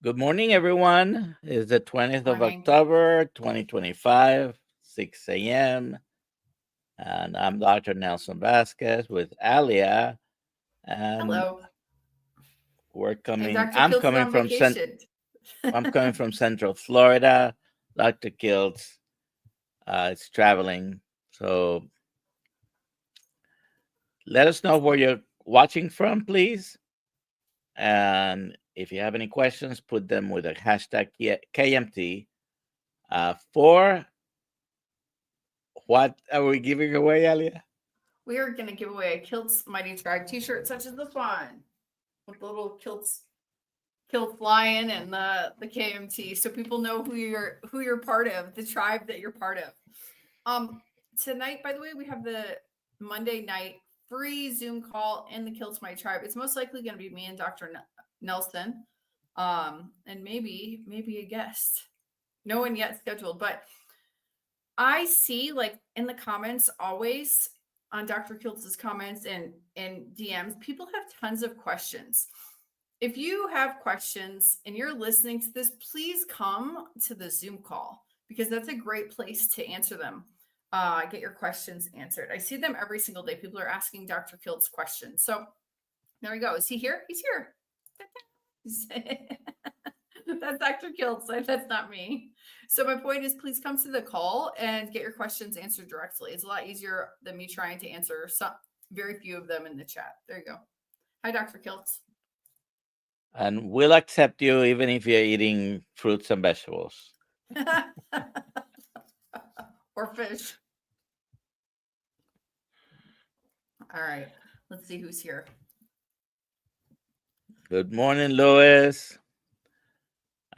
Good morning, everyone. It's the 20th of Morning. October, 2025, 6 a.m. And I'm Dr. Nelson Vasquez with Alia. And Hello. we're And coming, Dr. Kiltz is on vacation. I'm coming from Central Florida. Dr. Kiltz is traveling. So let us know where you're watching from, please. And if you have any questions, put them with a hashtag KMT. For what are we giving away, Alia? We are going to give away a Kiltz Mighty Tribe t-shirt such as this one with the little Kiltz lion and the KMT, so people know who you're part of, the tribe that you're part of. Tonight, by the way, we have the Monday night free Zoom call in the Kiltz Mighty Tribe. It's most likely going to be me and Dr. Nelson, and maybe a guest. No one yet scheduled, but I see, like, in the comments always on Dr. Kiltz's comments and DMs, people have tons of questions. If you have questions and you're listening to this, please come to the Zoom call because that's a great place to answer them. Get your questions answered. I see them every single day. People are asking Dr. Kiltz questions. So there we go. Is he here? He's here. That's Dr. Kiltz. That's not me. So my point is, please come to the call and get your questions answered directly. It's a lot easier than me trying to answer very few of them in the chat. There you go. Hi, Dr. Kiltz. And we'll accept you even if you're eating fruits and vegetables. Or fish. All right. Let's see who's here. Good morning, Louis.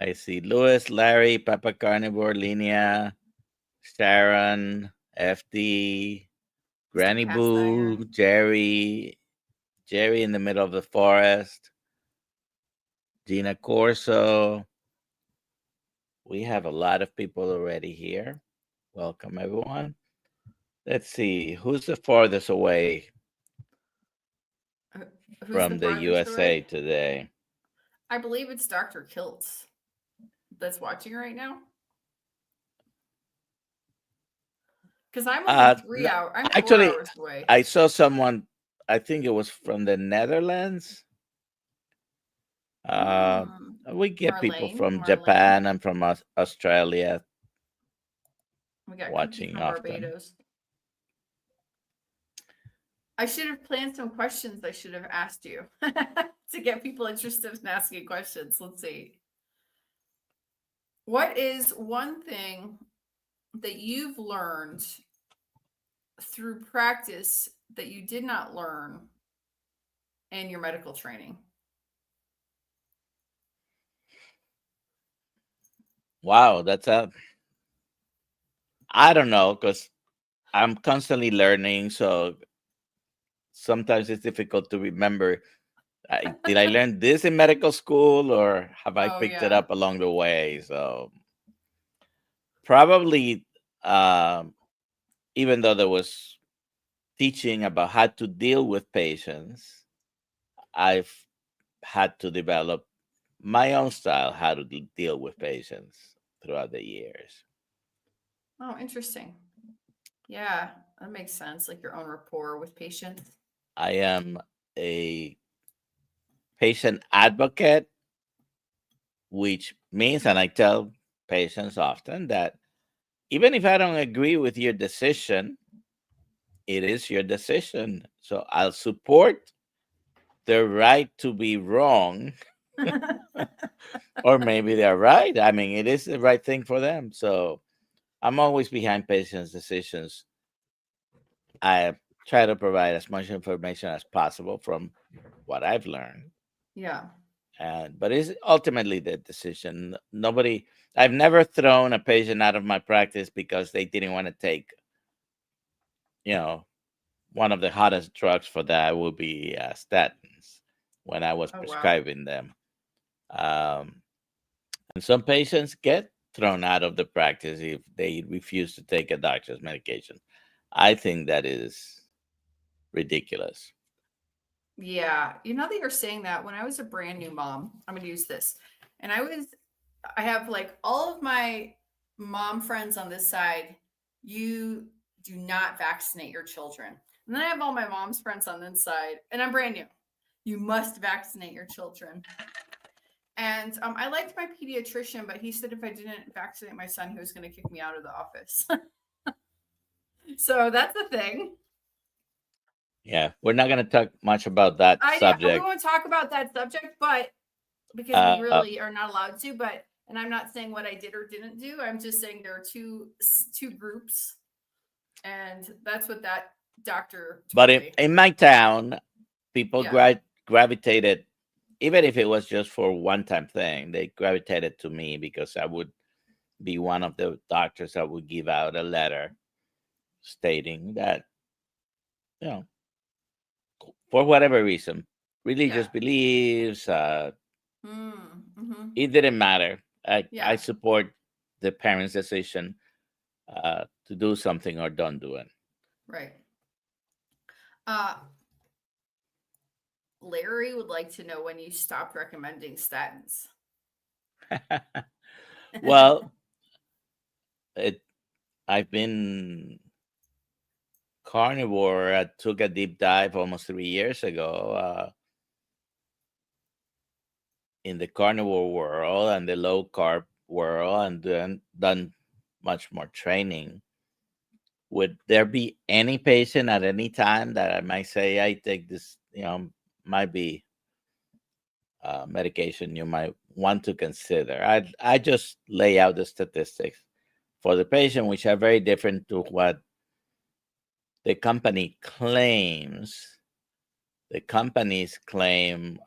I see Louis, Larry, Papa Carnivore, Linnea, Sharon, FD, Granny Boo, Jerry in the middle of the forest, Gina Corso. We have a lot of people already here. Welcome, everyone. Let's see, who's the farthest away from the USA today? I believe it's Dr. Kiltz that's watching right now. Because I'm only 3 hours. I'm 4 hours away. I saw someone, I think it was from the Netherlands. We get people from Japan and from Australia. We got watching from often. Barbados. I should have planned some questions I should have asked you to get people interested in asking questions. Let's see. What is one thing that you've learned through practice that you did not learn in your medical training? Wow, I don't know, because I'm constantly learning, so sometimes it's difficult to remember. Did I learn this in medical school, or have I picked it up along the way? So probably, even though there was teaching about how to deal with patients, I've had to develop my own style how to deal with patients throughout the years. Oh, interesting. Yeah, that makes sense. Like your own rapport with patients. I am a patient advocate, which means, and I tell patients often, that even if I don't agree with your decision, it is your decision. So I'll support the right to be wrong. Or maybe they're right. I mean, it is the right thing for them. So I'm always behind patients' decisions. I try to provide as much information as possible from what I've learned. Yeah. But it's ultimately the decision. I've never thrown a patient out of my practice because they didn't want to take, one of the hottest drugs for that would be statins when I was prescribing them. And some patients get thrown out of the practice if they refuse to take a doctor's medication. I think that is ridiculous. Yeah. You know that you're saying that, when I was a brand new mom, I'm going to use this. And I have like all of my mom friends on this side. You do not vaccinate your children. And then I have all my mom's friends on this side, and I'm brand new. You must vaccinate your children. And I liked my pediatrician, but he said if I didn't vaccinate my son, he was going to kick me out of the office. So that's the thing. Yeah, we're not going to talk much about that We subject. won't talk about that subject, but because we really are not allowed to. But and I'm not saying what I did or didn't do. I'm just saying there are two groups, and that's what that doctor. But in my town, people gravitated, even if it was just for one-time thing, they gravitated to me because I would be one of the doctors that would give out a letter stating that, you know, for whatever reason, religious beliefs, it didn't matter. I support the parents' decision to do something or don't do it. Right. Larry would like to know when you stopped recommending statins. Well, I've been carnivore. I took a deep dive almost 3 years ago in the carnivore world and the low carb world, and then done much more training. Would there be any patient at any time that I might say I take this, might be medication you might want to consider? I just lay out the statistics for the patient, which are very different to what the company claims. The companies claim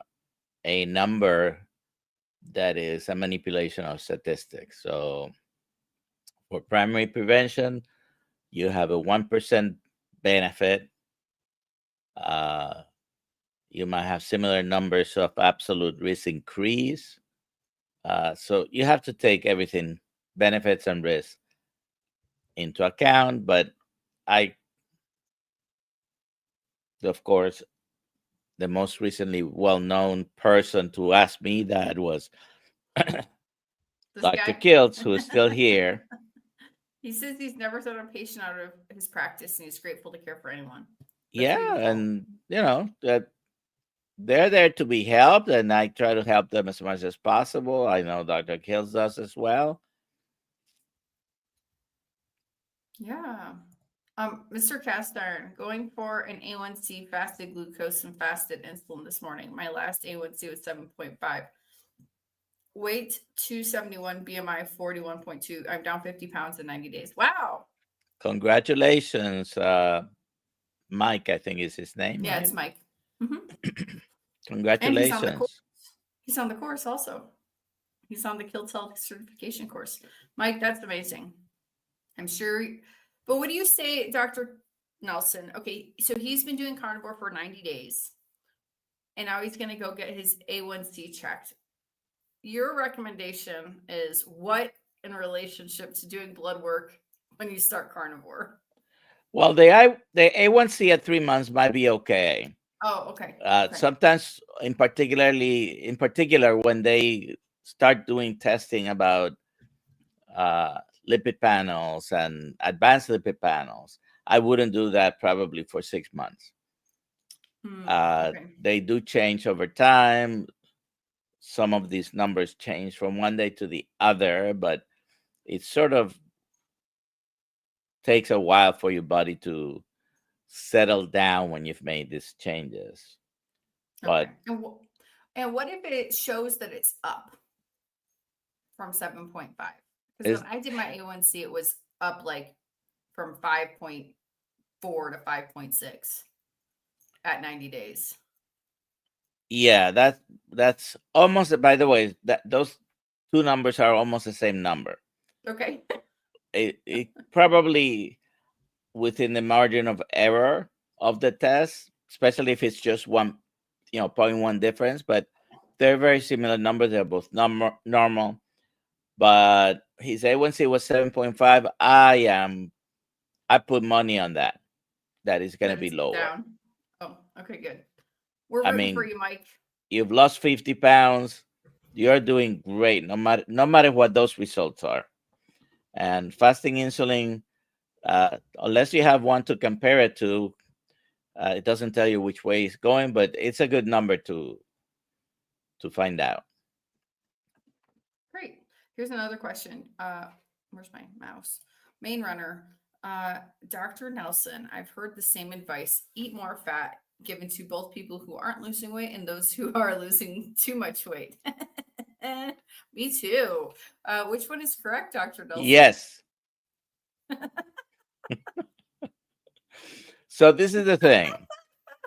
a number that is a manipulation of statistics. So for primary prevention, you have a 1% benefit. You might have similar numbers of absolute risk increase. So you have to take everything, benefits and risks, into account. But of course, the most recently well-known person to ask me that was Dr. Kiltz, who is still here. He says he's never thrown a patient out of his practice, and he's grateful to care for anyone. That's beautiful. And that they're there to be helped, and I try to help them as much as possible. I know Dr. Kiltz does as well. Yeah. Mr. Castiron, going for an A1C, fasted glucose and fasted insulin this morning. My last A1C was 7.5. Weight 271, BMI 41.2. I'm down 50 pounds in 90 days. Wow. Congratulations. Mike, I think is his name. Yeah, right? It's Mike. Mm-hmm. Congratulations. And he's on the course also. He's on the Kiltz Health certification course. Mike, that's amazing. I'm sure. But what do you say, Dr. Nelson? Okay, so he's been doing carnivore for 90 days. And now he's going to go get his A1C checked. Your recommendation is what in relationship to doing blood work when you start carnivore? Well, the A1C at 3 months might be okay. Oh, okay. Sometimes, in particular, when they start doing testing about lipid panels and advanced lipid panels, I wouldn't do that probably for 6 months. They do change over time. Some of these numbers change from one day to the other, but it sort of takes a while for your body to settle down when you've made these changes. But and what if it shows that it's up from 7.5? Because when I did my A1C, it was up like from 5.4 to 5.6 at 90 days. Yeah, that's almost, by the way, those two numbers are almost the same number. Okay. It probably within the margin of error of the test, especially if it's just 0.1 difference, but they're very similar numbers. They're both normal. But his A1C was 7.5. I put money on that is going to be lower. Down. Oh, okay, good. We're rooting for you, Mike. You've lost 50 pounds. you're doing great, no matter what those results are. And fasting insulin, unless you have one to compare it to, it doesn't tell you which way it's going, but it's a good number to find out. Great. Here's another question. Where's my mouse? Main runner. Dr. Nelson, I've heard the same advice. Eat more fat given to both people who aren't losing weight and those who are losing too much weight. Me too. Which one is correct, Dr. Nelson? Yes. So this is the thing.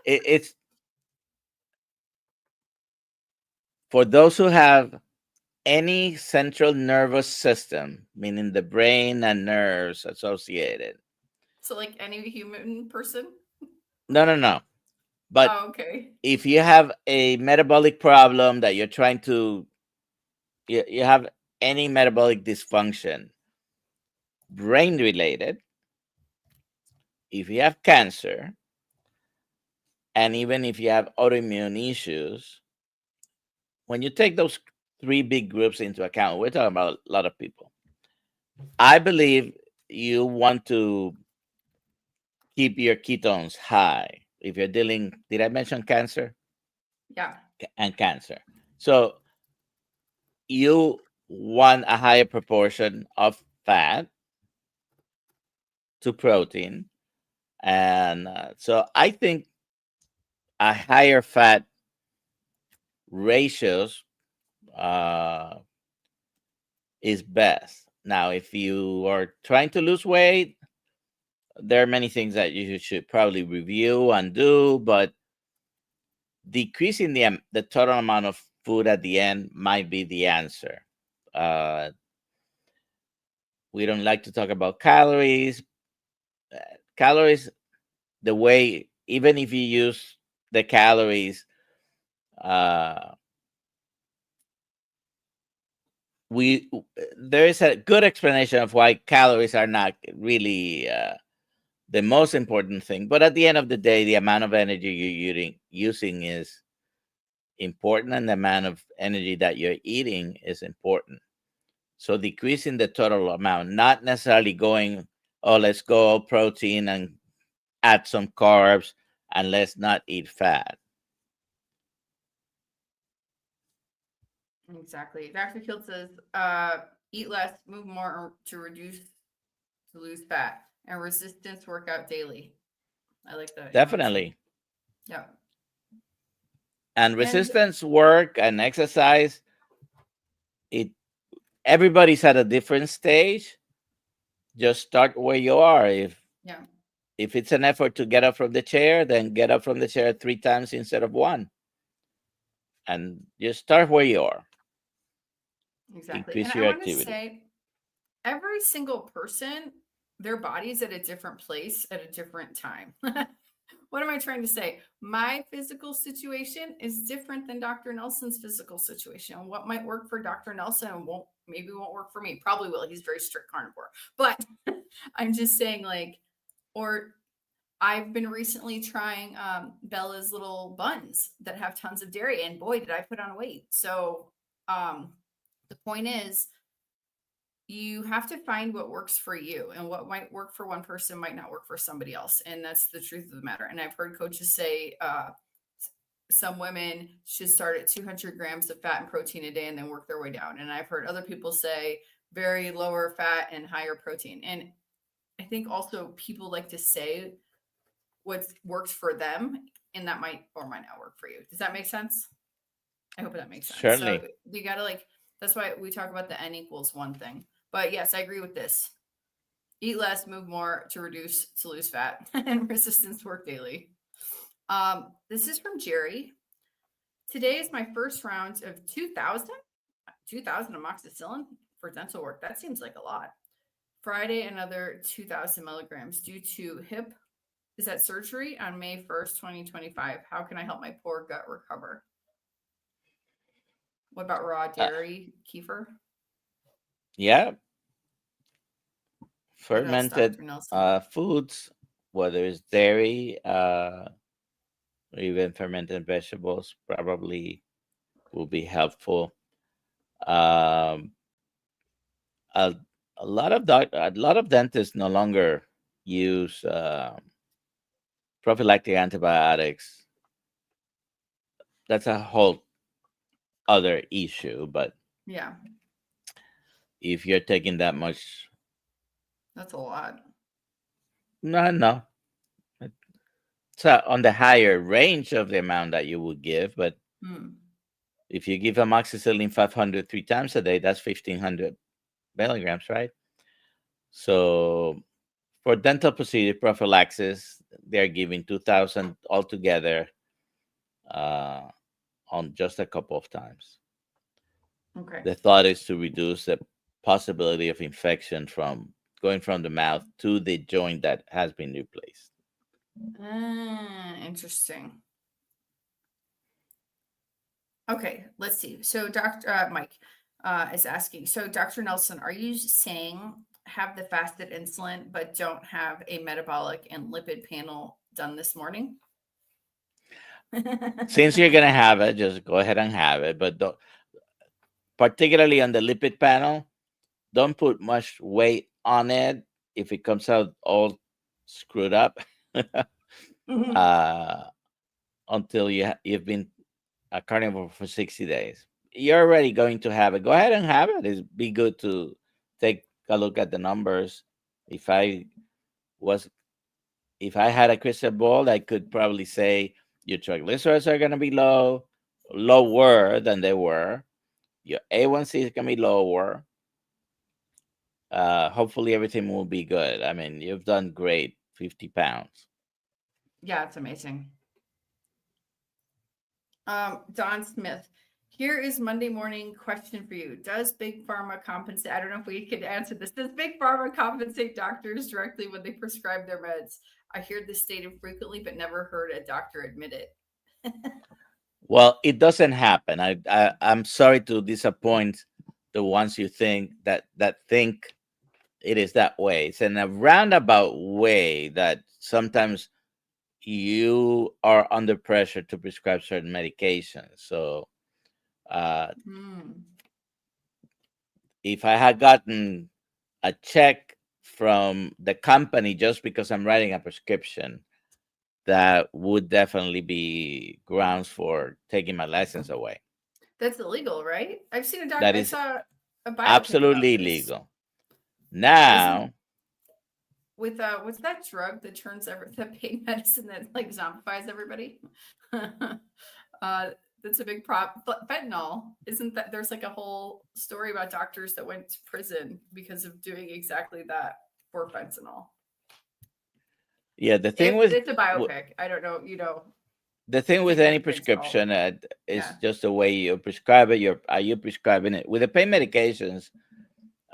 It's for those who have any central nervous system, meaning the brain and nerves associated. So, like any human person? No, no, no. But Oh, okay. if you have a metabolic problem that you're trying to, you have any metabolic dysfunction, brain related, if you have cancer, and even if you have autoimmune issues, when you take those three big groups into account, we're talking about a lot of people. I believe you want to keep your ketones high. If you're dealing, did I mention cancer? Yeah. And cancer. So you want a higher proportion of fat to protein. And so I think a higher fat ratios uh, is best. Now, if you are trying to lose weight, there are many things that you should probably review and do, but decreasing the total amount of food at the end might be the answer. Uh, we don't like to talk about calories. Calories, the way, even if you use the calories, uh, we there is a good explanation of why calories are not really the most important thing. But at the end of the day, the amount of energy you're using is important, and the amount of energy that you're eating is important. So decreasing the total amount, not necessarily going, oh, let's go all protein and add some carbs and let's not eat fat. Exactly. Dr. Kiltz says, eat less, move more to reduce to lose fat, and resistance workout daily. I like that. Definitely. Yeah. And And resistance work and exercise, it everybody's at a different stage. Just start where you are. yeah, If it's an effort to get up from the chair, then get up from the chair 3 times instead of one. And just start where you are. exactly. And Increase I your want to activity. say every single person, their body's at a different place at a different time. What am I trying to say? My physical situation is different than Dr. Nelson's physical situation. What might work for Dr. Nelson won't work for me. Probably will. He's very strict carnivore. But I'm just saying, like, or I've been recently trying Bella's little buns that have tons of dairy, and boy, did I put on weight. So the point is, you have to find what works for you, and what might work for one person might not work for somebody else. And that's the truth of the matter. And I've heard coaches say some women should start at 200 grams of fat and protein a day and then work their way down. And I've heard other people say very lower fat and higher protein. And I think also people like to say what works for them, and that might or might not work for you. Does that make sense? I hope that makes sense. So Certainly. you got to that's why we talk about the N equals one thing. But yes, I agree with this. Eat less, move more to lose fat, and resistance work daily. This is from Jerry. Today is my first round of 2,000 amoxicillin for dental work. That seems like a lot. Friday, another 2,000 milligrams due to hip. Is that surgery on May 1st, 2025? How can I help my poor gut recover? What about raw Uh, dairy, kefir? yeah. What else, Fermented Dr. Nelson? foods, whether it's dairy, or even fermented vegetables, probably will be helpful. Um, a, a lot of dentists no longer use prophylactic antibiotics. That's a whole other issue. But Yeah, if you're taking that much, that's a lot. no, it's on the higher range of the amount that you would give. But Hmm. if you give amoxicillin 500 3 times a day, that's 1,500 milligrams, right? So for dental procedure prophylaxis, they're giving 2,000 altogether uh, on just a couple of times. Okay. The thought is to reduce the possibility of infection from going from the mouth to the joint that has been replaced. Interesting. Okay, let's see. So Dr. Mike is asking, so Dr. Nelson, are you saying have the fasted insulin but don't have a metabolic and lipid panel done this morning? Since you're going to have it, just go ahead and have it. But particularly on the lipid panel, don't put much weight on it if it comes out all screwed up uh, until you've been a carnivore for 60 days. You're already going to have it. Go ahead and have it. It'd be good to take a look at the numbers. If I was, if I had a crystal ball, I could probably say your triglycerides are going to be lower than they were. Your A1C is going to be lower. Hopefully everything will be good. I mean, you've done great. 50 pounds. Yeah, it's amazing. Don Smith, here is Monday morning question for you. Does Big Pharma compensate? I don't know if we could answer this. Does Big Pharma compensate doctors directly when they prescribe their meds? I hear this stated frequently, but never heard a doctor admit it. Well, it doesn't happen. I'm sorry to disappoint the ones you think that think it is that way. It's in a roundabout way that sometimes you are under pressure to prescribe certain medications. So Hmm. if I had gotten a check from the company just because I'm writing a prescription, that would definitely be grounds for taking my license away. That's illegal, right? I've seen a That doctor. I is saw a biopic about absolutely this. illegal. Isn't Now, with what's that drug that turns the pain medicine that like zombifies everybody? That's a big prop. But fentanyl, isn't that there's like a whole story about doctors that went to prison because of doing exactly that for fentanyl. yeah, If it's a biopic, I don't know, the thing with can't go any against it all. prescription is Yeah. just the way you prescribe it. Are you prescribing it with the pain medications?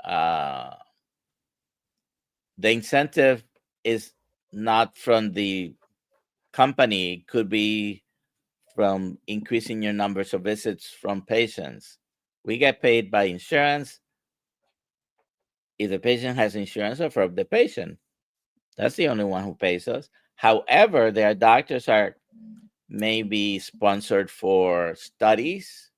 Uh, the incentive is not from the company; it could be from increasing your numbers of visits from patients. We get paid by insurance if the patient has insurance or from the patient. That's the only one who pays us. However, their doctors are maybe sponsored for studies,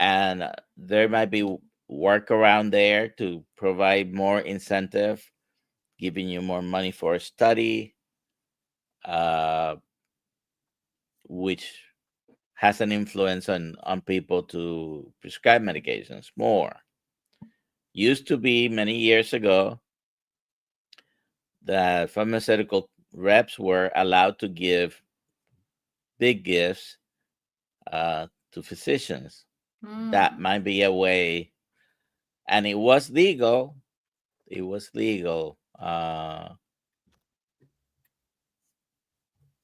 and there might be work around there to provide more incentive, giving you more money for a study, uh, which has an influence on people to prescribe medications more. Used to be many years ago that pharmaceutical reps were allowed to give big gifts to physicians. That Hmm. might be a way, and it was legal. It was legal.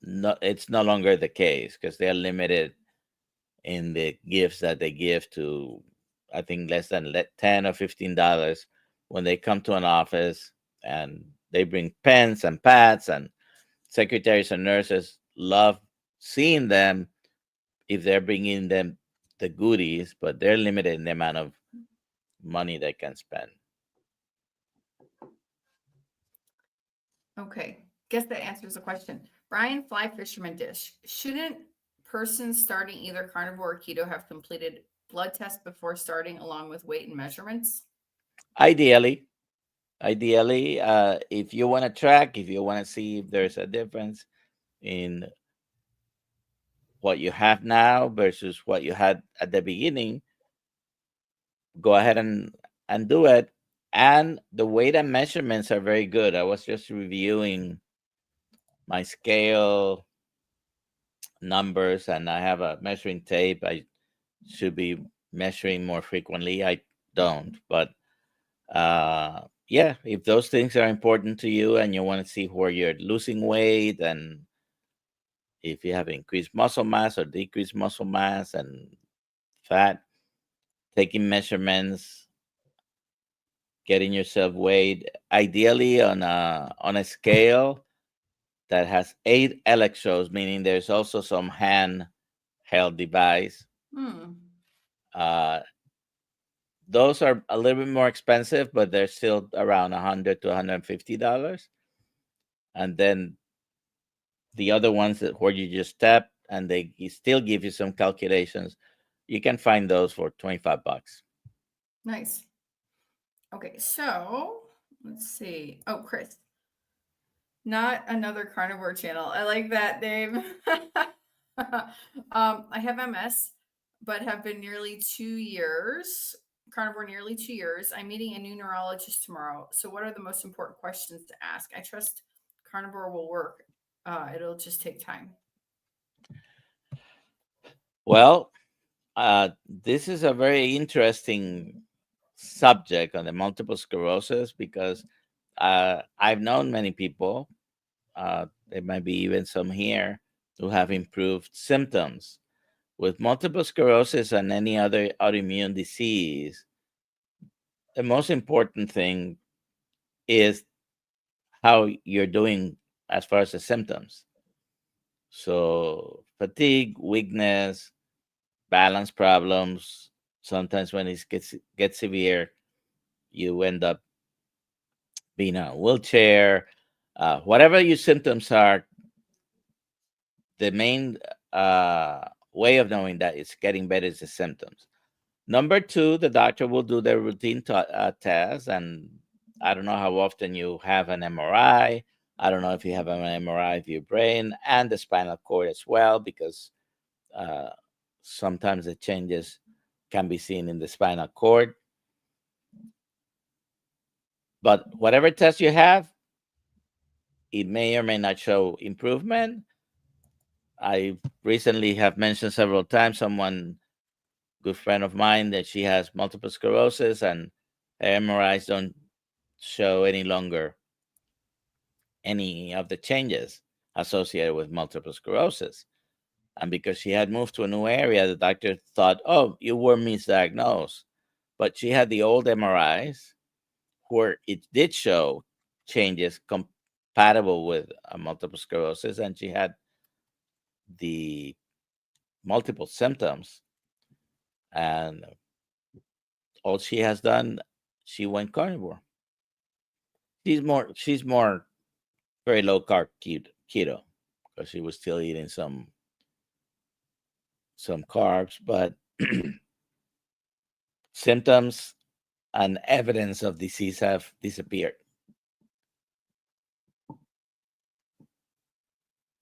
No, it's no longer the case because they're limited in the gifts that they give to, I think, less than $10 or $15 when they come to an office, and they bring pens and pads, and secretaries and nurses love seeing them if they're bringing them the goodies, but they're limited in the amount of money they can spend. Okay. Guess that answers the question. Brian Fly Fisherman Dish. Shouldn't persons starting either carnivore or keto have completed blood test before starting, along with weight and measurements? Ideally, if you want to track, if you want to see if there's a difference in what you have now versus what you had at the beginning, go ahead and do it. And the weight and measurements are very good. I was just reviewing my scale numbers, and I have a measuring tape. I should be measuring more frequently. I don't, but yeah, if those things are important to you and you want to see where you're losing weight and if you have increased muscle mass or decreased muscle mass and fat, taking measurements, getting yourself weighed, ideally on a scale that has 8 electrodes, meaning there's also some handheld device. Hmm. Uh, those are a little bit more expensive, but they're still around $100 to $150. And then the other ones where you just step and they still give you some calculations, you can find those for $25. Nice. Okay, so let's see. Oh, Chris, not another carnivore channel. I like that name. I have MS, but have been nearly 2 years carnivore, nearly 2 years. I'm meeting a new neurologist tomorrow. So, what are the most important questions to ask? I trust carnivore will work. It'll just take time. Well, this is a very interesting subject on the multiple sclerosis because I've known many people, there might be even some here, who have improved symptoms. With multiple sclerosis and any other autoimmune disease, the most important thing is how you're doing as far as the symptoms. So, fatigue, weakness, balance problems. Sometimes when it gets severe, you end up being in a wheelchair. Whatever your symptoms are, the main way of knowing that it's getting better is the symptoms. Number two, the doctor will do their routine test, and I don't know how often you have an MRI. I don't know if you have an MRI of your brain and the spinal cord as well, because uh, sometimes the changes can be seen in the spinal cord. But whatever test you have, it may or may not show improvement. I recently have mentioned several times someone, good friend of mine, that she has multiple sclerosis and her MRIs don't show any longer any of the changes associated with multiple sclerosis. And because she had moved to a new area, the doctor thought, oh, you were misdiagnosed. But she had the old MRIs where it did show changes compatible with multiple sclerosis, and she had the multiple symptoms. And all she has done, she went carnivore. She's more very low carb keto because she was still eating some carbs, but symptoms and evidence of disease have disappeared.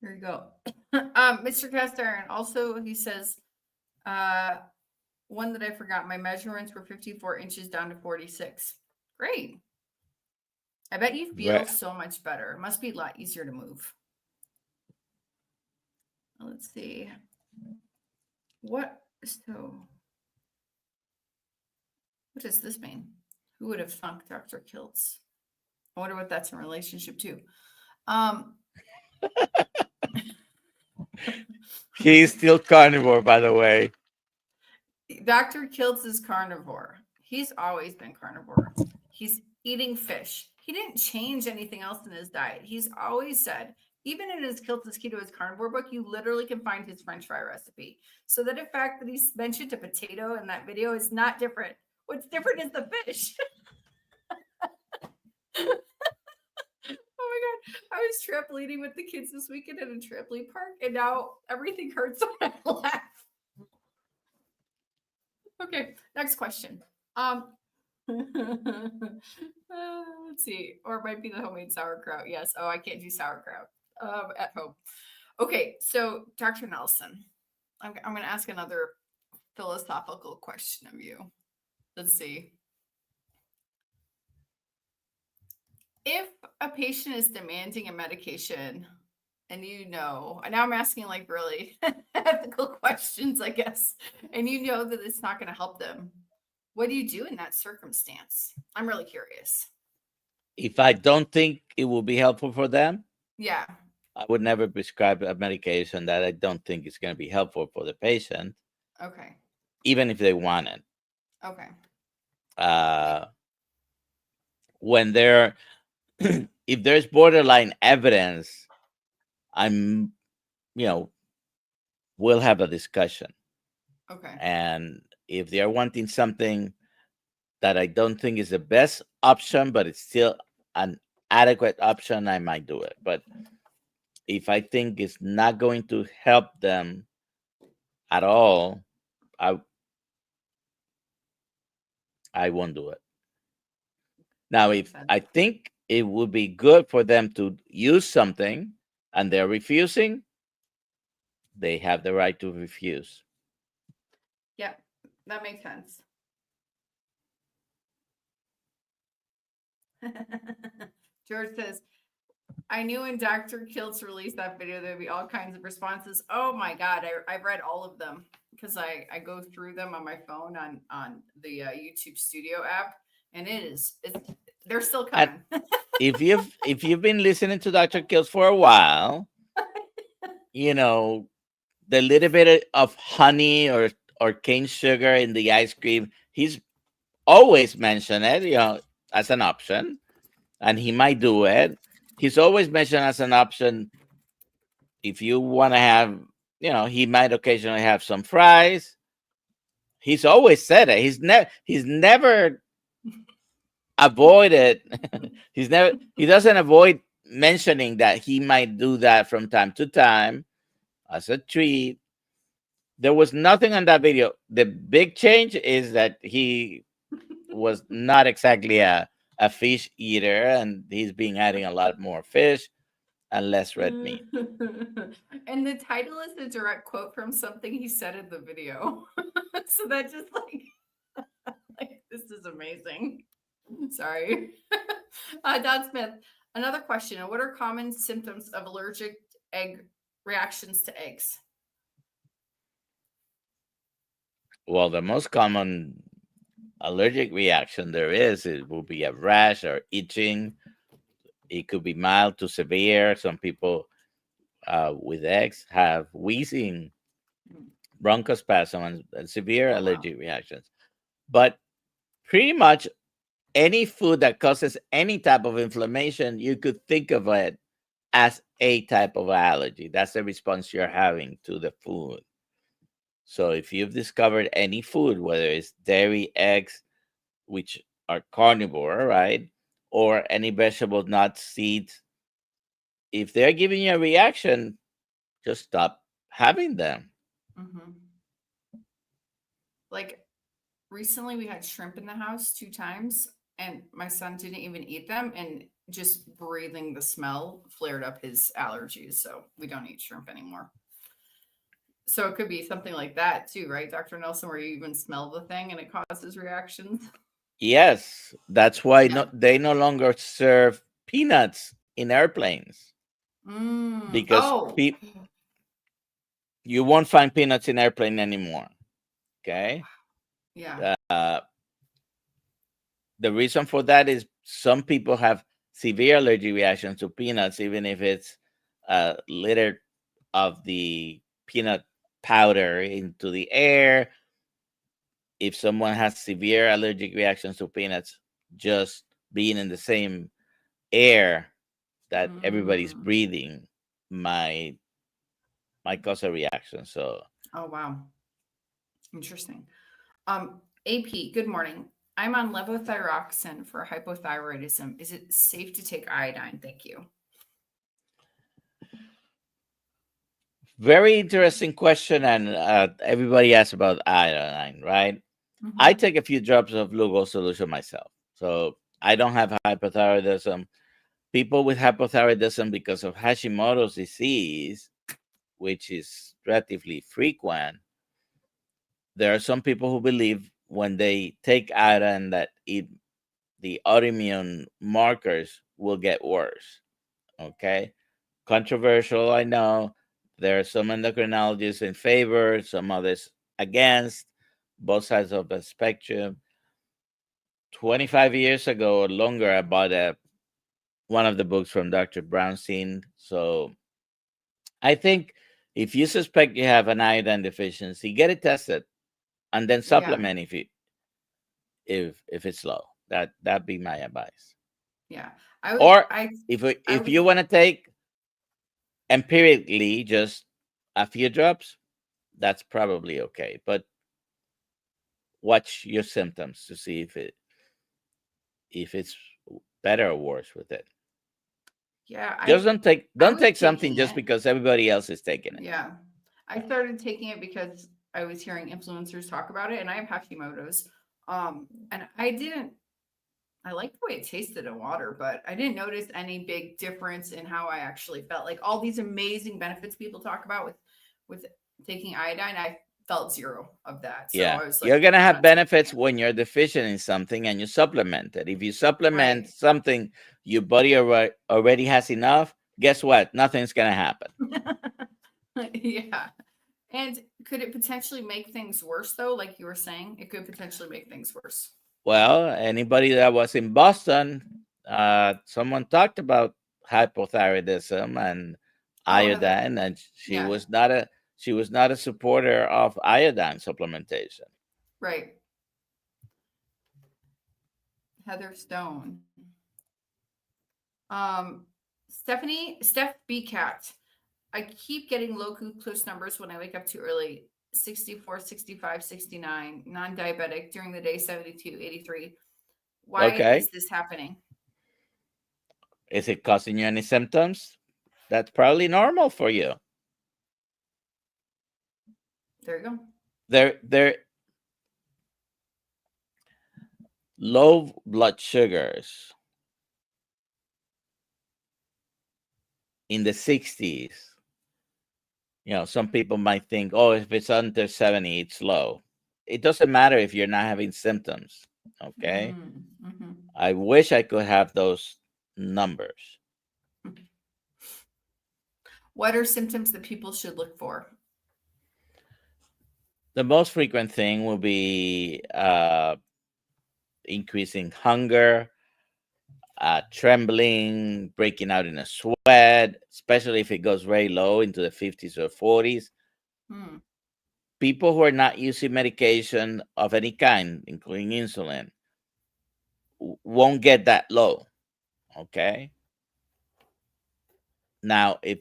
Here you go. Mr. Castern, also, he says, one that I forgot, my measurements were 54 inches down to 46. Great. I bet you feel so much better. It must be a lot easier to move. Let's see. What does this mean? Who would have thunk Dr. Kiltz? I wonder what that's in relationship to. He's still carnivore, by the way. Dr. Kiltz is carnivore. He's always been carnivore. He's eating fish. He didn't change anything else in his diet. He's always said, even in his Kiltz's Keto is Carnivore book, you literally can find his French fry recipe. So that in fact that he's mentioned a potato in that video is not different. What's different is the fish. Oh my God. I was trampolining with the kids this weekend at a trampoline park, and now everything hurts when I laugh. Okay, next question. Let's see, or it might be the homemade sauerkraut. Yes. Oh, I can't do sauerkraut at home. Okay, so Dr. Nelson, I'm going to ask another philosophical question of you. Let's see. If a patient is demanding a medication and and now I'm asking like really ethical questions, I guess, and that it's not going to help them, what do you do in that circumstance? I'm really curious. If I don't think it will be helpful for them, Yeah. I would never prescribe a medication that I don't think is going to be helpful for the patient, Okay. even if they want it. Okay. When there, if there's borderline evidence, I'm, we'll have a discussion. Okay. And if they are wanting something that I don't think is the best option, but it's still an adequate option, I might do it. But if I think it's not going to help them at all, I won't do it. Now, if I think it would be good for them to use something and they're refusing, they have the right to refuse. Yeah, that makes sense. George says, I knew when Dr. Kiltz released that video, there'd be all kinds of responses. Oh my God, I've read all of them because I go through them on my phone on the YouTube Studio app, and they're still coming. if you've been listening to Dr. Kiltz for a while, the little bit of honey or cane sugar in the ice cream, he's always mentioned it, as an option, and he might do it. He's always mentioned as an option if you want to have, he might occasionally have some fries. He's always said it. He's never avoided. He doesn't avoid mentioning that he might do that from time to time as a treat. There was nothing on that video. The big change is that he was not exactly a fish eater, and he's been adding a lot more fish and less red meat. And the title is a direct quote from something he said in the video. So that just like this is amazing. Sorry. Don Smith, another question. What are common symptoms of allergic egg reactions to eggs? Well, the most common allergic reaction there is, it will be a rash or itching. It could be mild to severe. Some people with eggs have wheezing, bronchospasm, and severe allergic reactions. But pretty much any food that causes any type of inflammation, you could think of it as a type of allergy. That's the response you're having to the food. So if you've discovered any food, whether it's dairy, eggs, which are carnivore, right, or any vegetable, nuts, seeds, if they're giving you a reaction, just stop having them. Mm-hmm. Like recently, we had shrimp in the house 2 times, and my son didn't even eat them, and just breathing the smell flared up his allergies. So we don't eat shrimp anymore. So it could be something like that too, right, Dr. Nelson, where you even smell the thing and it causes reactions? Yes, that's why they no longer serve peanuts in airplanes. Because you won't find peanuts in airplane anymore. Okay. Yeah. The reason for that is some people have severe allergy reactions to peanuts, even if it's a liter of the peanut powder into the air. If someone has severe allergic reactions to peanuts, just being in the same air that everybody's breathing might cause a reaction. So oh wow, interesting. AP, good morning. I'm on levothyroxine for hypothyroidism. Is it safe to take iodine? Thank you. Very interesting question, and everybody asks about iodine, right? I Hmm. take a few drops of Lugo solution myself. So I don't have hypothyroidism. People with hypothyroidism because of Hashimoto's disease, which is relatively frequent, there are some people who believe when they take iodine that the autoimmune markers will get worse. Okay. Controversial, I know. There are some endocrinologists in favor, some others against, both sides of the spectrum. 25 years ago or longer, I bought one of the books from Dr. Brownstein. So I think if you suspect you have an iodine deficiency, get it tested and then Yeah. supplement if it's low. That'd be my advice. Yeah. Or I if would, you want to take empirically just a few drops, that's probably okay. But watch your symptoms to see if it's better or worse with it. yeah, Just I don't was take something taking just it. because everybody else is taking it. Yeah. I started taking it because I was hearing influencers talk about it and I have Hashimoto's. And I liked the way it tasted in water, but I didn't notice any big difference in how I actually felt. Like all these amazing benefits people talk about with taking iodine, I felt zero of that. So Yeah, I was you're like, gonna I'm have not taking benefits it. when you're deficient in something and you supplement it. If you supplement Right. something your body already has enough, guess what? Nothing's gonna happen. Yeah. And could it potentially make things worse though? Like you were saying, it could potentially make things worse. Well, anybody that was in Boston, someone talked about hypothyroidism and Oh, Heather. iodine, and Yeah. she was not a supporter of iodine supplementation. Right. Heather Stone. Steph B. Cat. I keep getting low glucose numbers when I wake up too early. 64, 65, 69. Non-diabetic during the day, 72, 83. Why Okay, is this happening? is it causing you any symptoms? That's probably normal for you. There you go. They're low blood sugars in the 60s. Some people might think, oh, if it's under 70, it's low. It doesn't matter if you're not having symptoms. Okay. Mm-hmm. I wish I could have those numbers. What are symptoms that people should look for? The most frequent thing will be increasing hunger, trembling, breaking out in a sweat, especially if it goes very low into the 50s or 40s. Hmm. People who are not using medication of any kind, including insulin, won't get that low. Okay. Now, if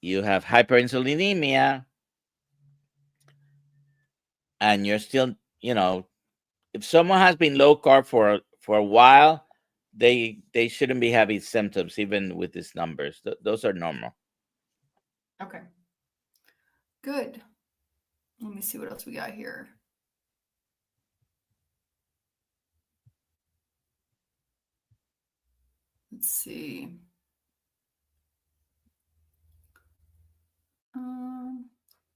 you have hyperinsulinemia and you're still, if someone has been low carb for a while, they shouldn't be having symptoms even with these numbers. Those are normal. Okay. Good. Let me see what else we got here. Let's see.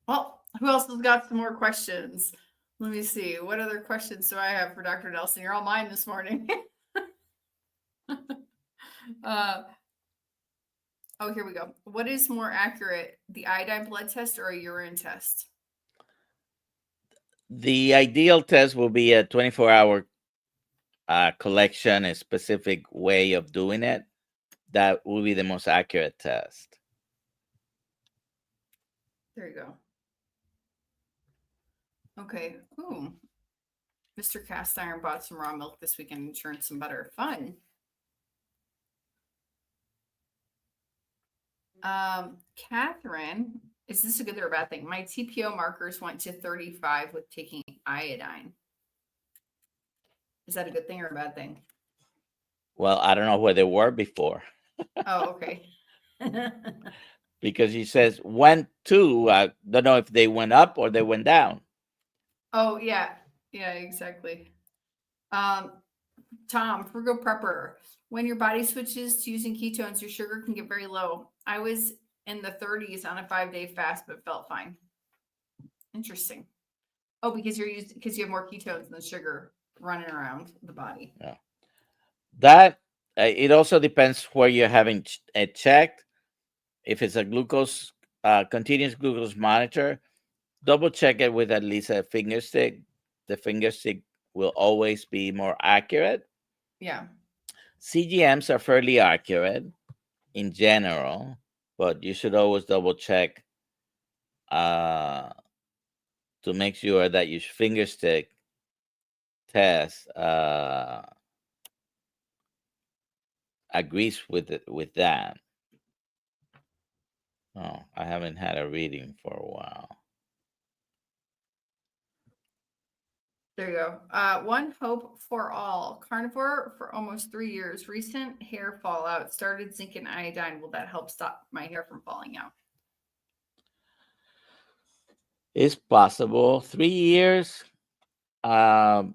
Well, who else has got some more questions? Let me see. What other questions do I have for Dr. Nelson? You're all mine this morning. uh, oh, here we go. What is more accurate, the iodine blood test or a urine test? The ideal test will be a 24-hour collection, a specific way of doing it. That will be the most accurate test. There you go. Okay. Ooh. Mr. Cast Iron bought some raw milk this weekend and churned some butter. Fun. Catherine, is this a good or a bad thing? My TPO markers went to 35 with taking iodine. Is that a good thing or a bad thing? Well, I don't know where they were before. Oh, okay. Because he says went to. I don't know if they went up or they went down. Oh, yeah. Yeah, exactly. Um, Tom, frugal prepper. When your body switches to using ketones, your sugar can get very low. I was in the 30s on a 5-day fast, but felt fine. Interesting. Oh, because because you have more ketones than sugar running around the body. Yeah. That it also depends where you're having it checked. If it's a glucose continuous glucose monitor, double check it with at least a finger stick. The finger stick will always be more accurate. Yeah. CGMs are fairly accurate in general, but you should always double check uh, to make sure that your finger stick test agrees with that. Oh, I haven't had a reading for a while. There you go. One hope for all. Carnivore for almost 3 years. Recent hair fallout. Started zinc and iodine. Will that help stop my hair from falling out? It's possible. 3 years. Um,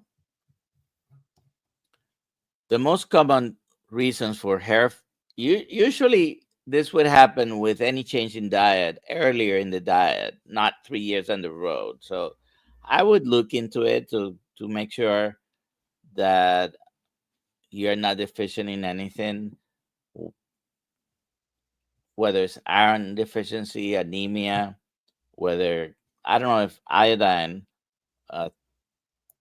the most common reasons for hair, usually this would happen with any change in diet earlier in the diet, not 3 years on the road. So I would look into it to make sure that you're not deficient in anything, whether it's iron deficiency, anemia, whether I don't know if iodine uh,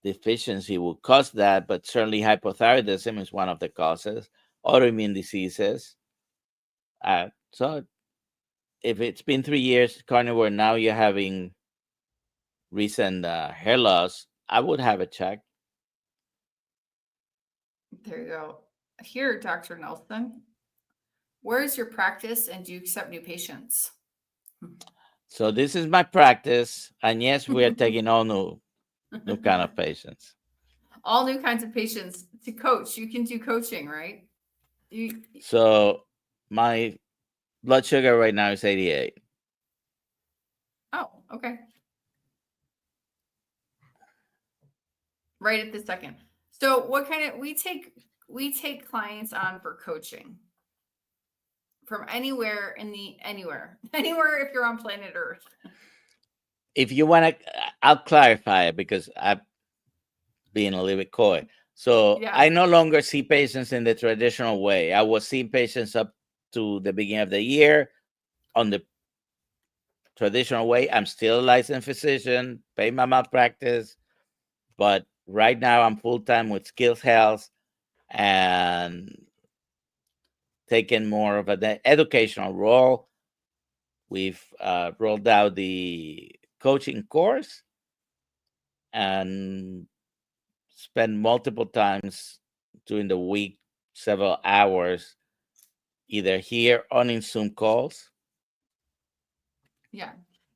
deficiency will cause that, but certainly hypothyroidism is one of the causes, autoimmune diseases. So if it's been 3 years carnivore, now you're having recent hair loss, I would have it checked. There you go. Here, Dr. Nelson. Where is your practice and do you accept new patients? So this is my practice, and yes, we are taking all new kind of patients. All new kinds of patients to coach. You can do coaching, right? So my blood sugar right now is 88. Oh, okay. Right at this second. So what kind of we take clients on for coaching from anywhere anywhere if you're on planet Earth. If you want to, I'll clarify it because I'm being a little bit coy. So Yeah. I no longer see patients in the traditional way. I was seeing patients up to the beginning of the year on the traditional way. I'm still a licensed physician, pay my malpractice, but right now I'm full time with Skills Health and taking more of an educational role. We've rolled out the coaching course and spend multiple times during the week, several hours, either here or in Zoom calls. Yeah.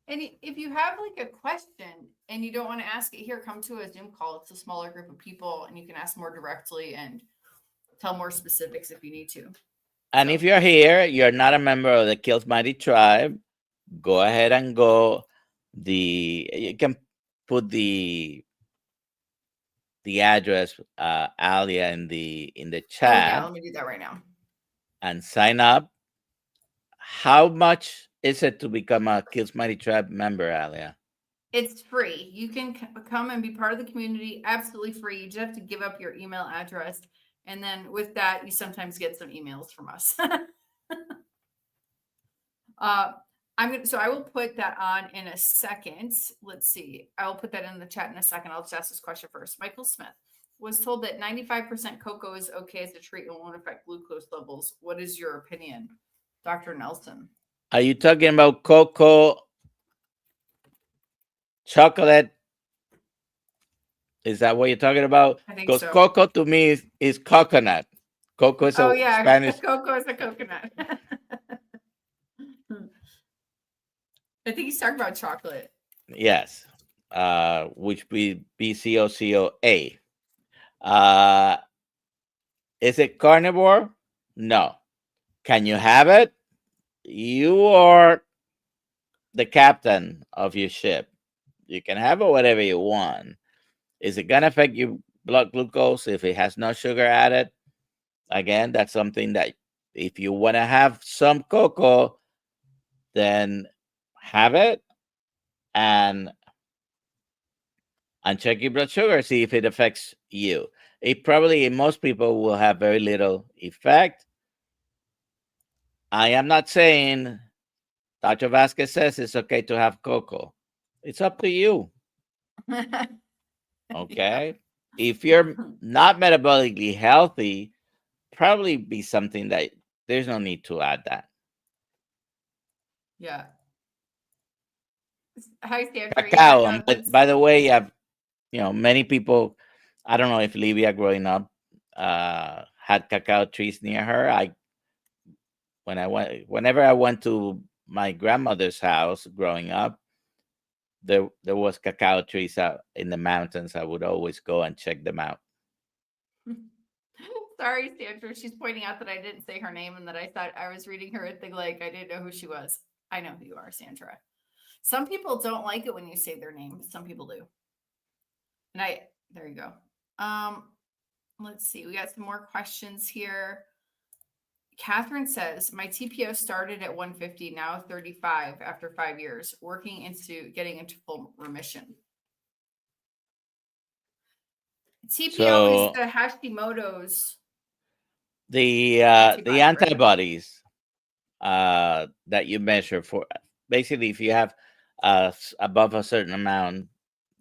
And if you have like a question and you don't want to ask it here, come to a Zoom call. It's a smaller group of people and you can ask more directly and tell more specifics if you need to. And if you're here, you're not a member of the Kiltz Mighty Tribe, go ahead and you can put the address, Alia, in the chat. Oh yeah, let me do that right now. And sign up. How much is it to become a Kiltz Mighty Tribe member, Alia? It's free. You can come and be part of the community, absolutely free. You just have to give up your email address. And then with that, you sometimes get some emails from us. So I will put that on in a second. Let's see. I will put that in the chat in a second. I'll just ask this question first. Michael Smith was told that 95% cocoa is okay as a treat and won't affect glucose levels. What is your opinion, Dr. Nelson? Are you talking about cocoa, chocolate? Is that what you're talking about? I think Because so. cocoa to me is coconut. Cocoa is Spanish. Cocoa is a coconut. I think he's talking about chocolate. Yes, which be BCOCOA. Is it carnivore? No. Can you have it? You are the captain of your ship. You can have it whatever you want. Is it going to affect your blood glucose if it has no sugar added? Again, that's something that if you want to have some cocoa, then have it and check your blood sugar, see if it affects you. It probably, in most people, will have very little effect. I am not saying Dr. Vasquez says it's okay to have cocoa. It's up to you. Yeah. Okay. If you're not metabolically healthy, probably be something that there's no need to add that. Yeah. Hi, Sandra. Yeah, Cacao. no, But that's by the way, you have, many people, I don't know if Livia growing up had cacao trees near her. Whenever I went to my grandmother's house growing up, there was cacao trees out in the mountains. I would always go and check them out. sorry, Sandra. She's pointing out that I didn't say her name and that I thought I was reading her thing like I didn't know who she was. I know who you are, Sandra. Some people don't like it when you say their name. Some people do. And there you go. Let's see. We got some more questions here. Catherine says, my TPO started at 150, now 35 after 5 years, working into getting into full remission. TPO is So the Hashimoto's the antibody, right? antibodies that you measure for, basically, if you have above a certain amount,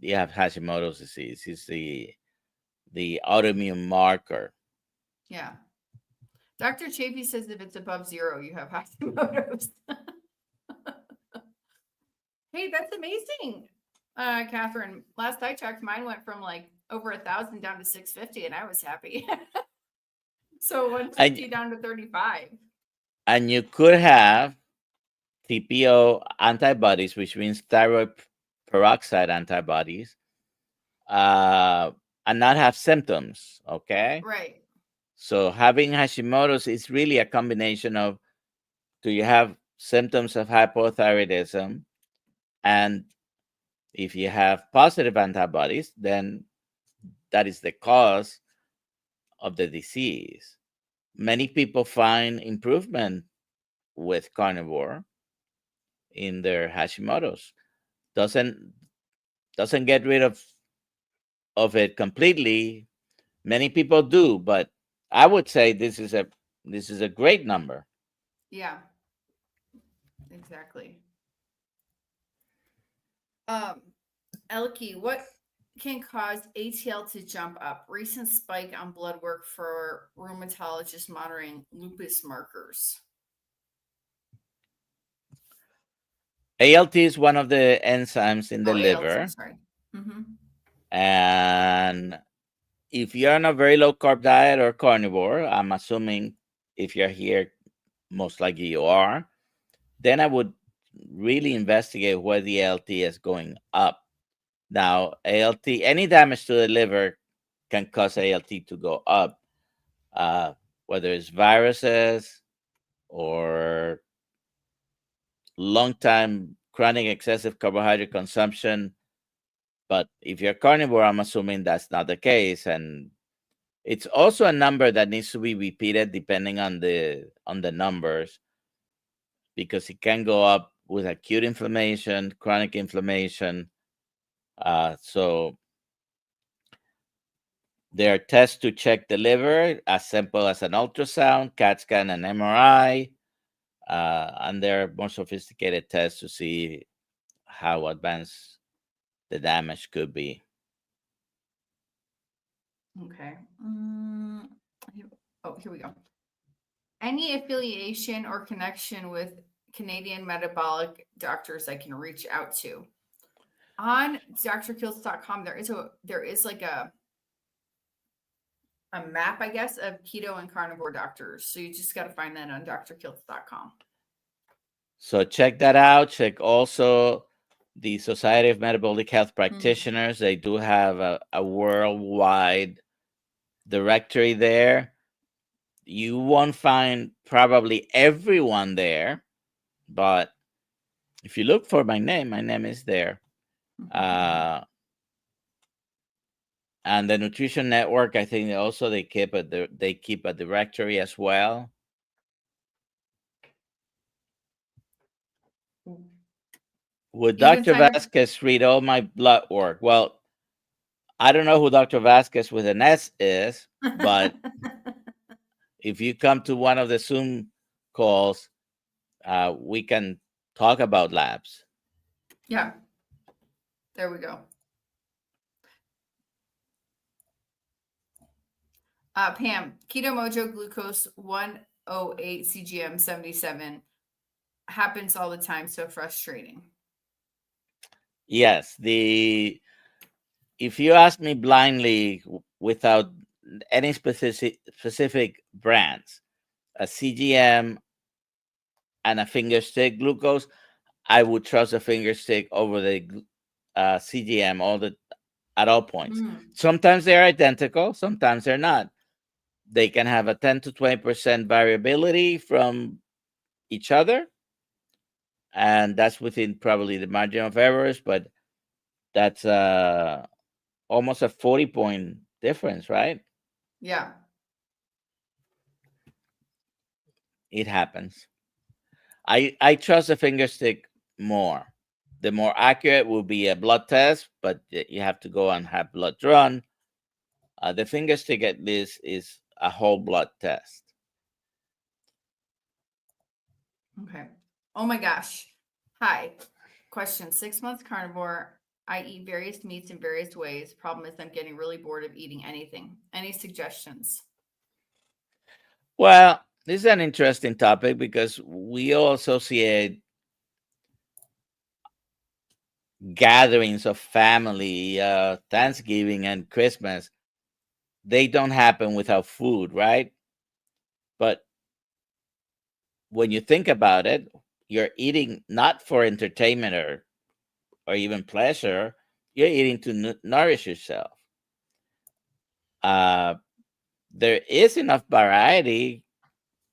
you have Hashimoto's disease. It's the autoimmune marker. Yeah. Dr. Chafee says if it's above 0, you have Hashimoto's. Hey, that's amazing, Catherine. Last I checked, mine went from like over 1,000 down to 650, and I was happy. So 150 down to 35. And you could have TPO antibodies, which means thyroid peroxide antibodies, and not have symptoms. Okay. Right. So having Hashimoto's is really a combination of, do you have symptoms of hypothyroidism? And if you have positive antibodies, then that is the cause of the disease. Many people find improvement with carnivore in their Hashimoto's. Doesn't get rid of it completely. Many people do, but I would say this is a great number. Yeah. Exactly. Elke, what can cause ATL to jump up? Recent spike on blood work for rheumatologist monitoring lupus markers. ALT is one of the enzymes in the liver. ALT, sorry. Mm-hmm. And if you're on a very low carb diet or carnivore, I'm assuming if you're here, most likely you are, then I would really investigate why the ALT is going up. Now, ALT, any damage to the liver can cause ALT to go up, whether it's viruses or long time chronic excessive carbohydrate consumption. But if you're carnivore, I'm assuming that's not the case. And it's also a number that needs to be repeated depending on the numbers, because it can go up with acute inflammation, chronic inflammation. So there are tests to check the liver, as simple as an ultrasound, CAT scan, and MRI. And there are more sophisticated tests to see how advanced the damage could be. Okay. Here we go. Any affiliation or connection with Canadian metabolic doctors I can reach out to? On drkiltz.com, there is like a map, I guess, of keto and carnivore doctors. So you just got to find that on drkiltz.com. So check that out. Check also the Society of Metabolic Health Practitioners. They do have a worldwide directory there. You won't find probably everyone there, but if you look for my name is there. And the Nutrition Network, I think also they keep a directory as well. Would You can Dr. sign up. Vasquez read all my blood work? Well, I don't know who Dr. Vasquez with an S is, but if you come to one of the Zoom calls, we can talk about labs. Yeah. There we go. Pam, Keto Mojo glucose 108 CGM 77 happens all the time. So frustrating. Yes, if you ask me blindly without any specific brands, a CGM and a finger stick glucose, I would trust a finger stick over the CGM at all points. Sometimes they're identical, sometimes they're not. They can have a 10 to 20% variability from each other, and that's within probably the margin of errors, but that's almost a 40-point difference, right? Yeah. It happens. I trust the finger stick more. The more accurate will be a blood test, but you have to go and have blood drawn. The finger stick at least is a whole blood test. Okay. Oh my gosh. Hi. Question. 6 months carnivore. I eat various meats in various ways. Problem is I'm getting really bored of eating anything. Any suggestions? Well, this is an interesting topic because we all associate gatherings of family, Thanksgiving and Christmas. They don't happen without food, right? But when you think about it, you're eating not for entertainment or even pleasure. You're eating to nourish yourself. There is enough variety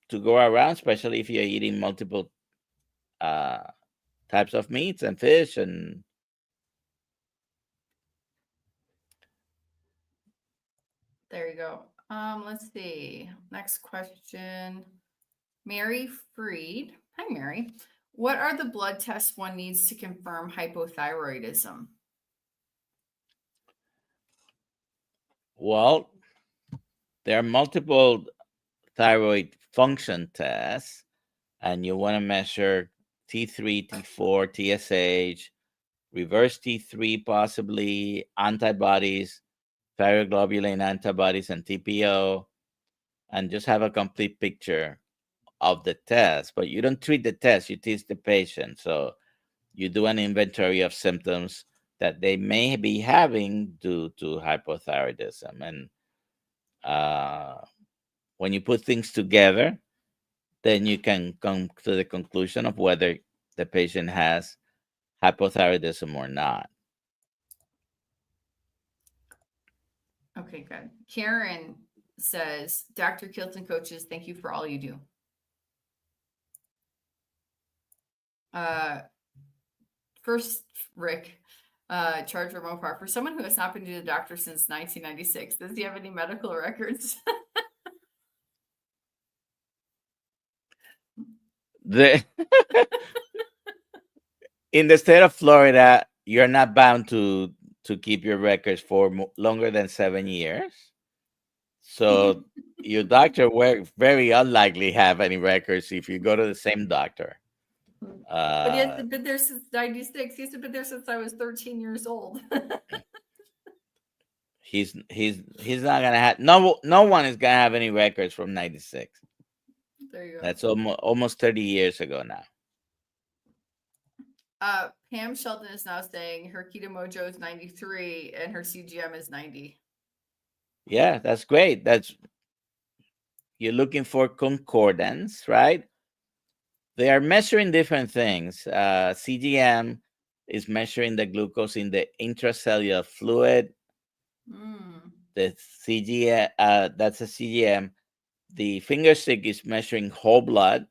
to go around, especially if you're eating multiple types of meats and fish. And there you go. Let's see. Next question. Mary Freed. Hi, Mary. What are the blood tests one needs to confirm hypothyroidism? Well, there are multiple thyroid function tests, and you want to measure T3, T4, TSH, reverse T3, possibly antibodies, thyroglobulin antibodies, and TPO, and just have a complete picture of the test. But you don't treat the test, you teach the patient. So you do an inventory of symptoms that they may be having due to hypothyroidism. And when you put things together, then you can come to the conclusion of whether the patient has hypothyroidism or not. Okay, good. Karen says, Dr. Kiltz and coaches, thank you for all you do. First, Rick, charge for Mopar. For someone who has not been to the doctor since 1996, does he have any medical records? In the state of Florida, you're not bound to keep your records for longer than 7 years. So your doctor will very unlikely have any records if you go to the same doctor. But he hasn't been there since 96. He hasn't been there since I was 13 years old. He's not gonna have no one is gonna have any records from 96. There you go. That's almost 30 years ago now. Pam Shelton is now saying her Keto Mojo is 93 and her CGM is 90. Yeah, that's great. You're looking for concordance, right? They are measuring different things. CGM is measuring the glucose in the intracellular fluid. The CGM, that's a CGM. The finger stick is measuring whole blood.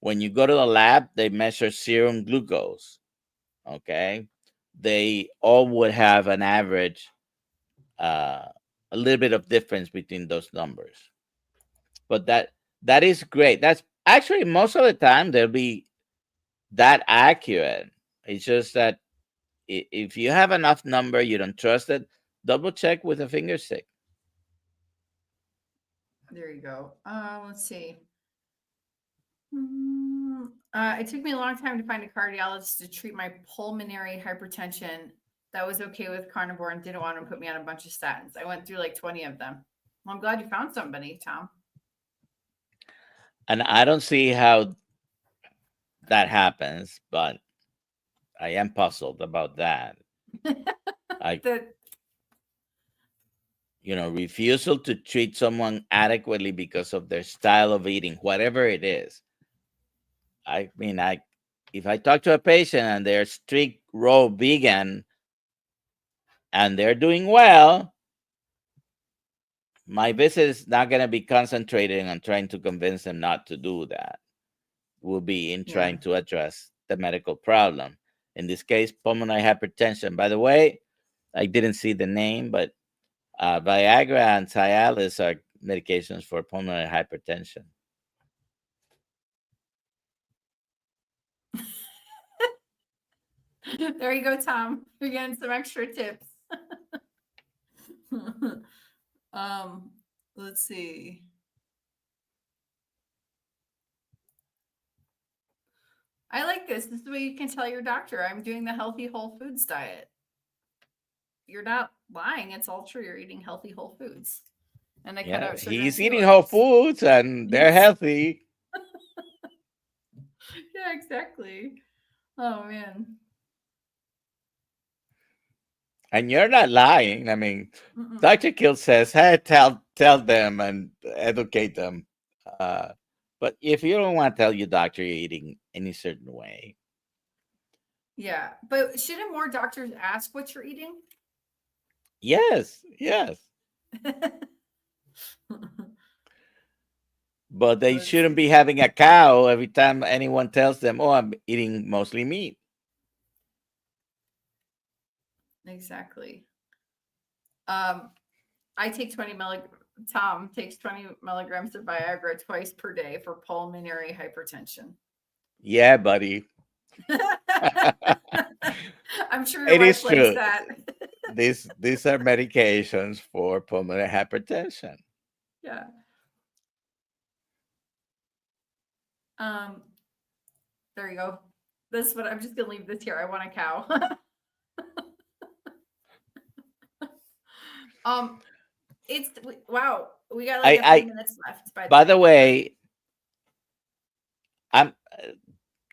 When you go to the lab, they measure serum glucose. Okay, they all would have an average a little bit of difference between those numbers. But that is great. That's actually most of the time they'll be that accurate. It's just that if you have enough number, you don't trust it, double check with a finger stick. There you go. Let's see. It took me a long time to find a cardiologist to treat my pulmonary hypertension that was okay with carnivore and didn't want to put me on a bunch of statins. I went through like 20 of them. Well, I'm glad you found somebody, Tom. And I don't see how that happens, but I am puzzled about that. I, That refusal to treat someone adequately because of their style of eating, whatever it is. I mean, if I talk to a patient and they're strict raw vegan and they're doing well, my visit is not going to be concentrating on trying to convince them not to do that. Will be in trying to address the medical problem. In this case, pulmonary hypertension. By the way, I didn't see the name, but Viagra and Cialis are medications for pulmonary hypertension. there you go, Tom. You're getting some extra tips. Let's see. I like this. This is the way you can tell your doctor, I'm doing the healthy whole foods diet. You're not lying. It's all true. You're eating healthy whole foods. And I cut out sugar. He's eating whole foods and they're healthy. Yeah, exactly. Oh, man. And you're not lying. I mean, Dr. Kiltz says, hey, tell them and educate them. But if you don't want to tell your doctor you're eating any certain way. Yeah. But shouldn't more doctors ask what you're eating? Yes. But they shouldn't be having a cow every time anyone tells them, oh, I'm eating mostly meat. Exactly. I take 20 milligrams. Tom takes 20 milligrams of Viagra twice per day for pulmonary hypertension. Yeah, buddy. I'm sure your wife likes that. These are medications for pulmonary hypertension. Yeah. There you go. This is what I'm just gonna leave this here. I want a cow. It's wow. We got like a few minutes left. By the way,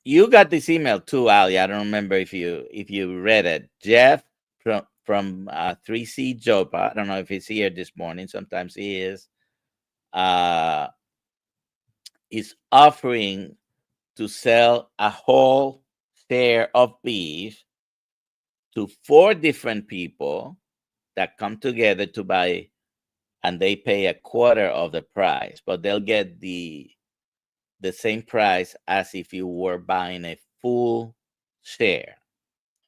you got this email too, Ali. I don't remember if you read it. Jeff from 3C Jopa. I don't know if he's here this morning. Sometimes he is. Is offering to sell a whole share of beef to 4 different people that come together to buy, and they pay a quarter of the price, but they'll get the same price as if you were buying a full share.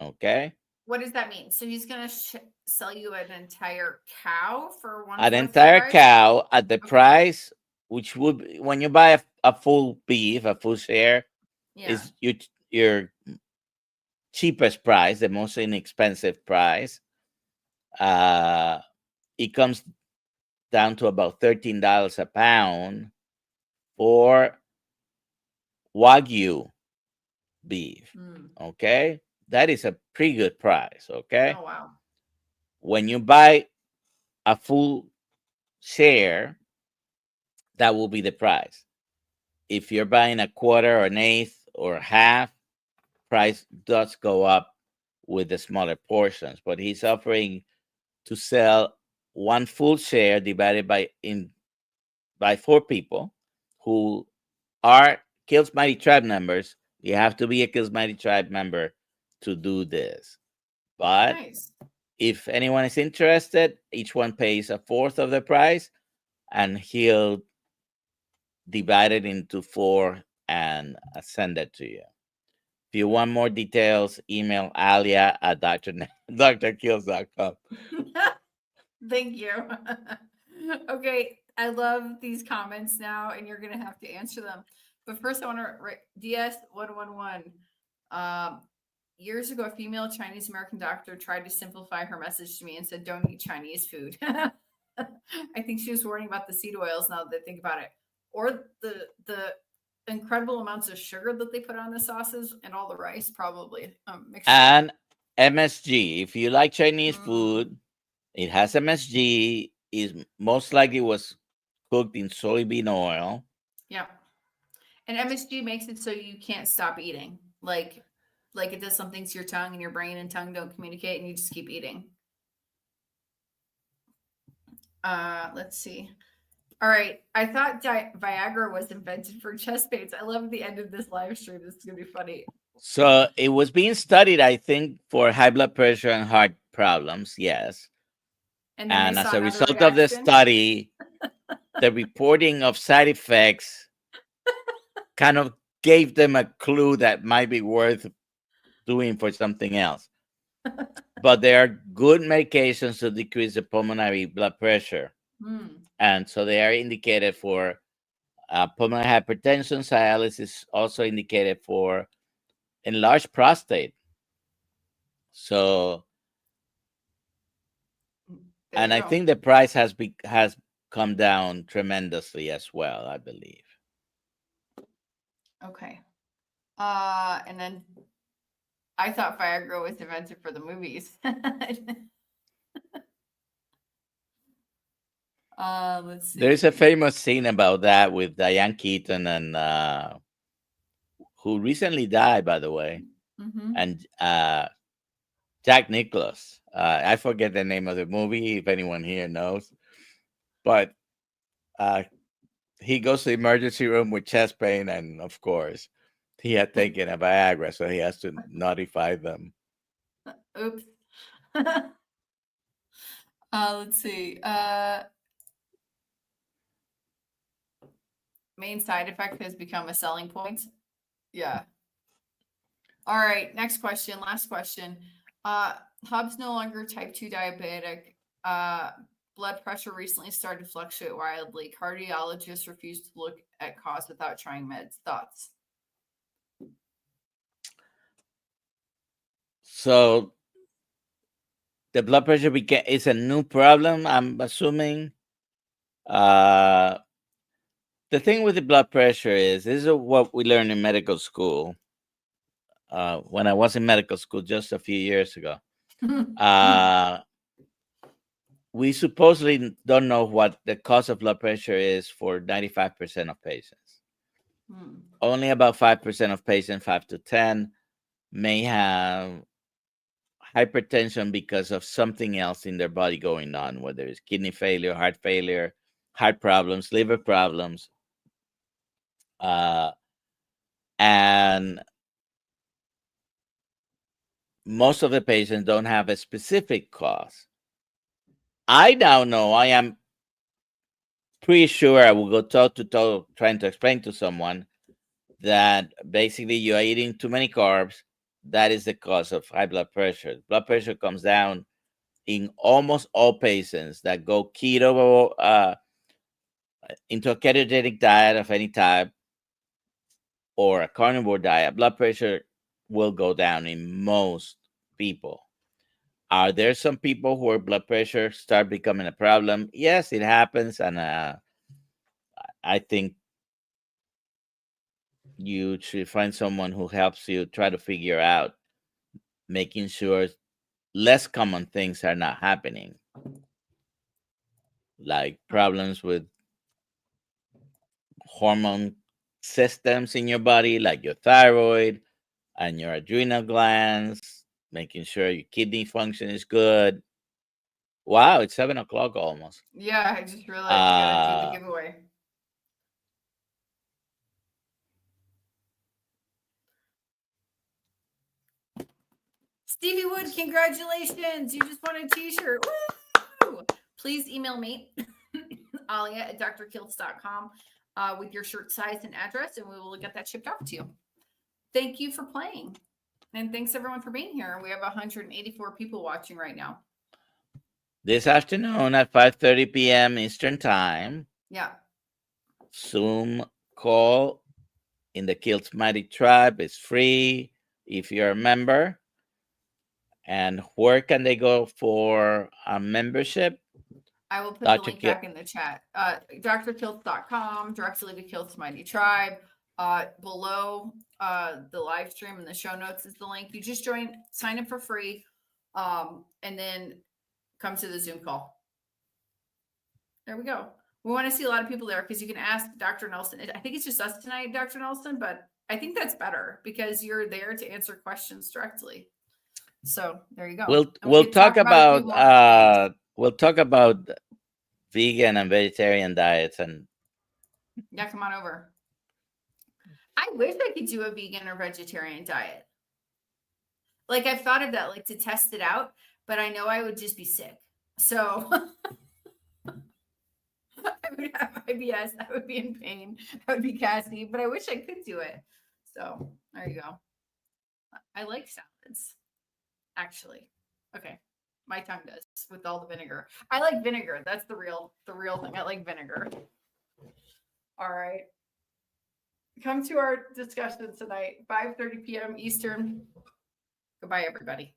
Okay. What does that mean? So he's going to sell you an entire cow for one. An entire cow at the price, which would be, when you buy a full beef, a full share, is your cheapest price, the most inexpensive price. It comes down to about $13 a pound for Wagyu beef. Okay, that is a pretty good price. Okay. Oh, wow. When you buy a full share, that will be the price. If you're buying a quarter or an eighth or half, price does go up with the smaller portions. But he's offering to sell one full share divided by 4 people who are Kiltz Mighty Tribe members. You have to be a Kiltz Mighty Tribe member to do this. But if anyone is interested, each one pays a fourth of the price, and he'll divide it into 4 and send it to you. If you want more details, email Alia at drkiltz.com. Thank you. Okay, I love these comments now, and you're gonna have to answer them. But first, I want to write DS111. Um, Years ago, a female Chinese American doctor tried to simplify her message to me and said, "Don't eat Chinese food." I think she was warning about the seed oils. Now that I think about it, or the incredible amounts of sugar that they put on the sauces and all the rice, probably mixture. And MSG. If you like Chinese Mm, food, it has MSG. Is most likely was cooked in soybean oil. yeah. And MSG makes it so you can't stop eating. Like it does something to your tongue, and your brain and tongue don't communicate, and you just keep eating. Let's see. All right. I thought Viagra was invented for chest pains. I love the end of this live stream. This is gonna be funny. So it was being studied, I think, for high blood pressure and heart problems. Yes. And then they And as saw a another result of the reaction. study, the reporting of side effects kind of gave them a clue that might be worth doing for something else. But there are good medications to decrease the pulmonary blood pressure. And so they are indicated for pulmonary hypertension. Cialis is also indicated for enlarged prostate. So, and I think the price has come down tremendously as well, I believe. Okay. And then I thought Viagra was invented for the movies. Let's see. There's a famous scene about that with Diane Keaton and who recently died, by the way, and Jack Nicklaus. I forget the name of the movie, if anyone here knows, but he goes to the emergency room with chest pain, and of course, he had taken a Viagra, so he has to notify them. Oops. Let's see. Main side effect has become a selling point. Yeah. All right. Next question. Last question. Hub's no longer type 2 diabetic. Blood pressure recently started to fluctuate wildly. Cardiologists refuse to look at cause without trying meds. Thoughts? So the blood pressure is a new problem, I'm assuming. The thing with the blood pressure is, this is what we learned in medical school. When I was in medical school just a few years ago. We supposedly don't know what the cause of blood pressure is for 95% of patients. Only about 5% of patients, 5 to 10, may have hypertension because of something else in their body going on, whether it's kidney failure, heart problems, liver problems. And most of the patients don't have a specific cause. I now know, I am pretty sure I will go toe to toe trying to explain to someone that basically you are eating too many carbs. That is the cause of high blood pressure. Blood pressure comes down in almost all patients that go keto, into a ketogenic diet of any type, or a carnivore diet. Blood pressure will go down in most people. Are there some people where blood pressure start becoming a problem? Yes, it happens, and I think you should find someone who helps you try to figure out, making sure less common things are not happening, like problems with hormone systems in your body, like your thyroid and your adrenal glands, making sure your kidney function is good. Wow, it's 7 o'clock almost. Yeah, I just realized I gotta do the giveaway. Stevie Wood, congratulations! You just won a t-shirt. Woo! Please email me, Alia at drkiltz.com, with your shirt size and address, and we will get that shipped off to you. Thank you for playing. And thanks everyone for being here. We have 184 people watching right now. this afternoon at 5:30 p.m. Eastern Time. Yeah. Zoom call in the Kiltz Mighty Tribe is free if you're a member. And where can they go for a membership? I will put the Dr. link Kiltz. back in the chat. drkiltz.com, directly to Kiltz Mighty Tribe. Below the live stream and the show notes is the link. You just sign up for free, and then come to the Zoom call. There we go. We want to see a lot of people there because you can ask Dr. Nelson. I think it's just us tonight, Dr. Nelson, but I think that's better because you're there to answer questions directly. So there you go. We'll talk about vegan and vegetarian diets, and yeah, come on over. I wish I could do a vegan or vegetarian diet. Like I've thought of that, like to test it out, but I know I would just be sick. So I would have IBS. I would be in pain. I would be gassy, but I wish I could do it. So there you go. I like salads, actually. Okay. My tongue does with all the vinegar. I like vinegar. That's the real thing. I like vinegar. All right. Come to our discussion tonight, 5:30 p.m. Eastern. Goodbye, everybody.